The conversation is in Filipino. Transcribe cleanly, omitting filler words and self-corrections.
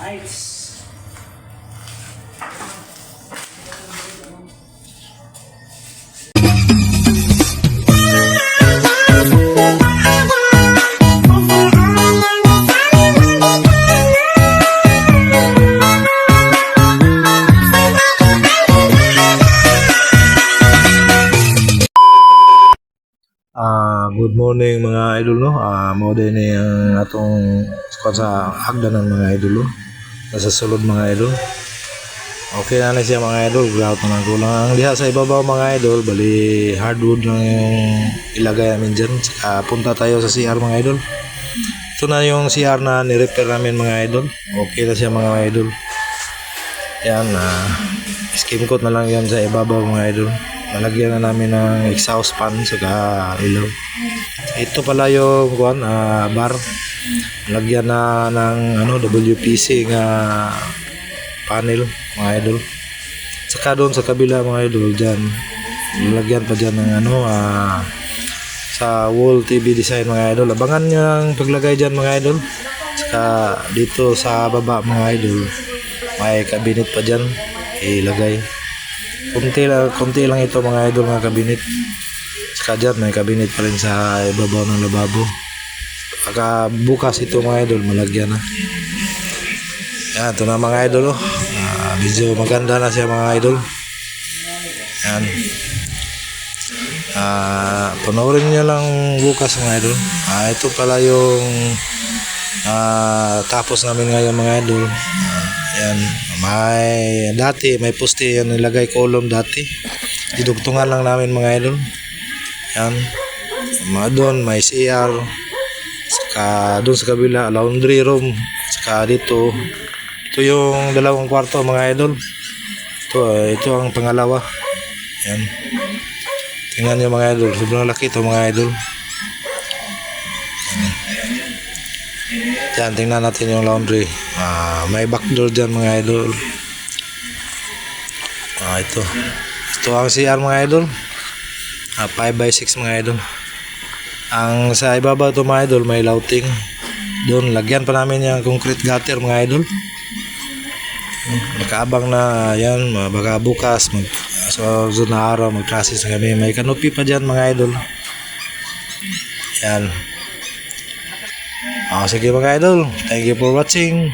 Nice. Good morning mga idol no. Mao din ni ang atong sa hagdan ng mga idol no. Nasa sulod mga idol. Okay na siya mga idol. Grout na kulang ang diha sa ibabaw mga idol. Bali hardwood lang yung ilagay namin dyan. Saka punta tayo sa CR mga idol. Ito na yung CR na ni-repair namin mga idol. Okay na siya mga idol. Yan skim coat na lang yan sa ibabaw mga idol. Nalagyan na namin ng exhaust fan saka ilaw. Ito pala yung bar. Nalagyan na ng WPC nga panel mga idol. Saka doon sa kabila mga idol dyan, nalagyan pa dyan ng sa wall TV design mga idol. Abangan nyo ang paglagay dyan mga idol. Saka dito sa baba mga idol, may cabinet pa dyan ilagay. Kunti lang ito mga idol mga cabinet. Saka dyan may cabinet pa rin sa ibabaw ng lababo. Saka bukas ito mga idol malagyan na. Yan, ito na mga idol medyo maganda na siya mga idol. Yan. Panoorin nyo lang bukas mga idol. Ito pala yung tapos namin ngayon mga idol. Yan, may poste yan nilagay column dati. Didugtungan lang namin mga idol. Yan. Doon may CR. Saka doon sa kabila laundry room. Saka dito ito yung dalawang kwarto mga idol. Ito ang pangalawa. Yan. Tingnan nyo mga idol. Sobrang laki ito mga idol. Yan, tingnan natin yung laundry. May backdoor dyan mga idol. Ito ang CR mga idol. 5x6 mga idol. Ang sa ibabaw ito mga idol may louting. Doon lagyan pa namin yung concrete gutter mga idol. Nakaabang na yan. Baka bukas so na araw mag-process na kami. May canopy pa dyan mga idol. Yan. Sige mga idol, thank you for watching.